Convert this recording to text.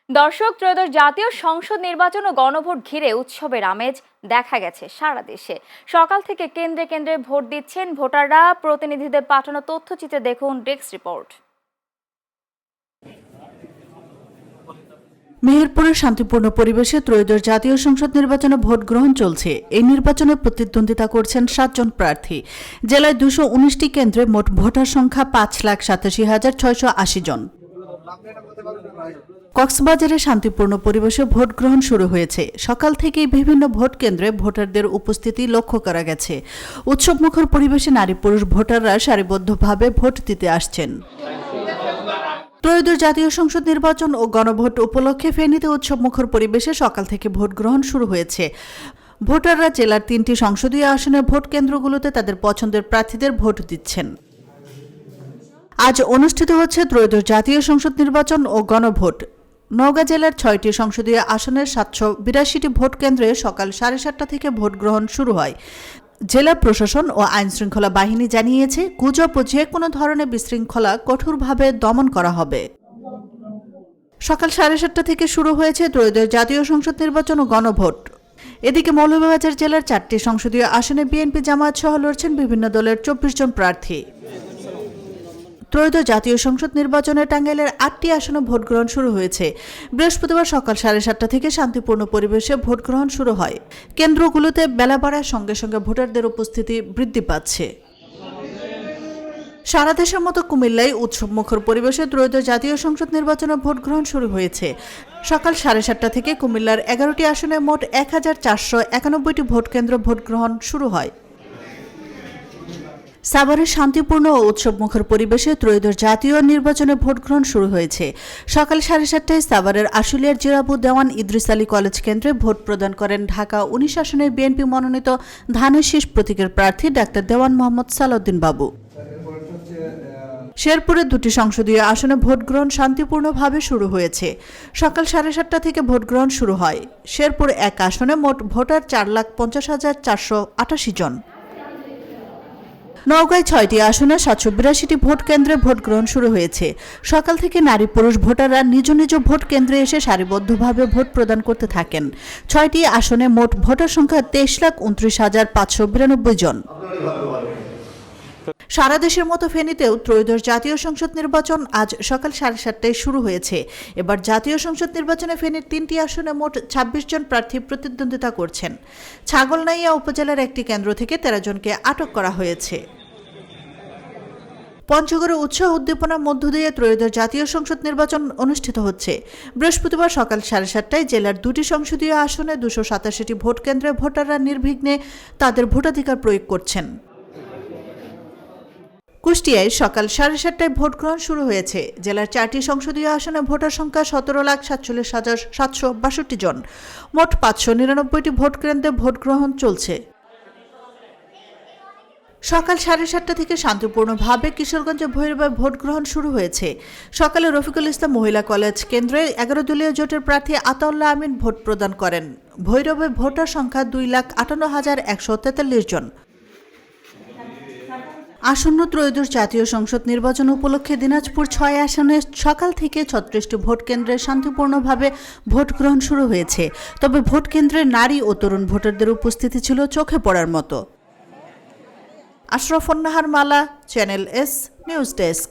দর্শক, ত্রয়োদশ জাতীয় সংসদ নির্বাচন ও গণভোট ঘিরে উৎসবের আমেজ দেখা গেছে সারা দেশে। সকাল থেকে কেন্দ্রে কেন্দ্রে ভোট দিচ্ছেন ভোটাররা। প্রতিনিধিদের পাঠানো তথ্যচিত্রে দেখুন ডেস্ক রিপোর্ট। মেহেরপুরের শান্তিপূর্ণ পরিবেশে ত্রয়োদশ জাতীয় সংসদ নির্বাচনে ভোট গ্রহণ চলছে। এই নির্বাচনে প্রতিদ্বন্দ্বিতা করছেন 7 জন প্রার্থী। জেলায় 219টি কেন্দ্রে মোট ভোটার সংখ্যা 5,87,680 জন। কক্সবাজারে শান্তিপূর্ণ পরিবেশে ভোট গ্রহণ শুরু হয়েছে। সকাল থেকেই বিভিন্ন ভোট কেন্দ্রে ভোটারদের উপস্থিতি লক্ষ্য করা গেছে। উৎসবমুখর পরিবেশে নারী পুরুষ ভোটাররা সারিবদ্ধভাবে ভোট দিতে আসছেন। ত্রয়োদশ জাতীয় সংসদ নির্বাচন ও গণভোট উপলক্ষে ফেনীতে উৎসবমুখর পরিবেশে সকাল থেকে ভোট গ্রহণ শুরু হয়েছে। ভোটাররা জেলার 3টি সংসদীয় আসনের ভোট কেন্দ্রগুলোতে তাদের পছন্দের প্রার্থীদের ভোট দিচ্ছেন। আজ অনুষ্ঠিত হচ্ছে ত্রয়োদশ জাতীয় সংসদ নির্বাচন ও গণভোট। নওগাঁ জেলার 6টি সংসদীয় আসনের 782টি ভোট কেন্দ্রে সকাল 7:30টা থেকে ভোট গ্রহণ শুরু হয়। জেলা প্রশাসন ও আইনশৃঙ্খলা বাহিনী জানিয়েছে, গুজব ও যে কোনো ধরনের বিশৃঙ্খলা কঠোরভাবে দমন করা হবে। সকাল 7:30টা থেকে শুরু হয়েছে ত্রয়োদশ জাতীয় সংসদ নির্বাচন ও গণভোট। এদিকে মৌলভীবাজার জেলার 4টি সংসদীয় আসনে বিএনপি জামায়াত সহ লড়ছেন বিভিন্ন দলের 24 জন প্রার্থী। ত্রয়োদশ জাতীয় সংসদ নির্বাচনে টাঙ্গাইলের 8টি আসনে ভোট গ্রহণ শুরু হয়েছে। বৃহস্পতিবার সকাল 7:30টা থেকে শান্তিপূর্ণ পরিবেশে ভোট গ্রহণ শুরু হয়। কেন্দ্রগুলোতে বেলা বাড়ার সঙ্গে সঙ্গে ভোটারদের উপস্থিতি বৃদ্ধি পাচ্ছে। সারা দেশের মতো কুমিল্লায় উৎসবমুখর পরিবেশে ত্রয়োদশ জাতীয় সংসদ নির্বাচনে ভোট গ্রহণ শুরু হয়েছে। সকাল 7:30টা থেকে কুমিল্লার 11টি আসনে মোট 1491টি ভোট কেন্দ্র ভোট গ্রহণ শুরু হয়। সাভারের শান্তিপূর্ণ ও উৎসবমুখর পরিবেশে ত্রয়োদশ জাতীয় নির্বাচনে ভোট গ্রহণ শুরু হয়েছে। সকাল 7:30টায় সাভারের আশুলিয়ার জিরাবু দেওয়ান ইদ্রিস আলী কলেজ কেন্দ্রে ভোট প্রদান করেন ঢাকা 19 আসনের বিএনপি মনোনীত ধানের শীষ প্রতীকের প্রার্থী ডাক্তার দেওয়ান মোহাম্মদ সালাউদ্দিন বাবু। শেরপুরের 2টি সংসদীয় আসনে ভোট গ্রহণ শান্তিপূর্ণভাবে শুরু হয়েছে। সকাল 7:30টা থেকে ভোট গ্রহণ শুরু হয়। শেরপুর 1 আসনে মোট ভোটার 4,50,488 জন। নওগাঁয় 6টি আসনে 782টি ভোট কেন্দ্রে ভোট গ্রহণ শুরু হয়েছে। সকাল থেকে নারী পুরুষ ভোটাররা নিজ নিজ ভোট কেন্দ্রে এসে সারিবদ্ধভাবে ভোট প্রদান করতে থাকেন। 6টি আসনে মোট ভোটার সংখ্যা 23,29,592 জন। সারা দেশের মতো ফেনীতেও ত্রয়োদশ জাতীয় সংসদ নির্বাচন আজ সকাল 7:30টায় শুরু হয়েছে। এবার জাতীয় সংসদ নির্বাচনে ফেনীর 3টি আসনে মোট 26 জন প্রার্থী প্রতিদ্বন্দ্বিতা করছেন। ছাগলনাইয়া উপজেলার একটি কেন্দ্র থেকে 13 জনকে আটক করা হয়েছে। পঞ্চগড়ে উৎসাহ উদ্দীপনার মধ্য দিয়ে ত্রয়োদশ জাতীয় সংসদ নির্বাচন অনুষ্ঠিত হচ্ছে। বৃহস্পতিবার সকাল 7:30টায় জেলার 2টি সংসদীয় আসনে 287টি ভোট কেন্দ্রে ভোটাররা নির্বিঘ্নে তাদের ভোটাধিকার প্রয়োগ করছেন। কুষ্টিয়ায় সকাল 7:30টায় ভোট গ্রহণ শুরু হয়েছে। জেলার 4টি সংসদীয় আসনে ভোটার সংখ্যা 17,47,762 জন। মোট 599টি ভোট কেন্দ্রে ভোট গ্রহণ চলছে। সকাল 7:30টা থেকে শান্তিপূর্ণভাবে কিশোরগঞ্জে ভৈরবে ভোট গ্রহণ শুরু হয়েছে। সকালে রফিকুল ইসলাম মহিলা কলেজ কেন্দ্রে 11 দলীয় জোটের প্রার্থী আতাউল্লাহ আমিন ভোট প্রদান করেন। ভৈরবে ভোটার সংখ্যা 2,58,143 জন। আসন্ন ত্রয়োদশ জাতীয় সংসদ নির্বাচন উপলক্ষে দিনাজপুর 6 আসনে সকাল থেকে 36টি ভোট কেন্দ্রে শান্তিপূর্ণভাবে ভোট গ্রহণ শুরু হয়েছে। তবে ভোট কেন্দ্রে নারী ও তরুণ ভোটারদের উপস্থিতি ছিল চোখে পড়ার মতো। আশরাফুন নাহার মালা, চ্যানেল এস নিউজ ডেস্ক।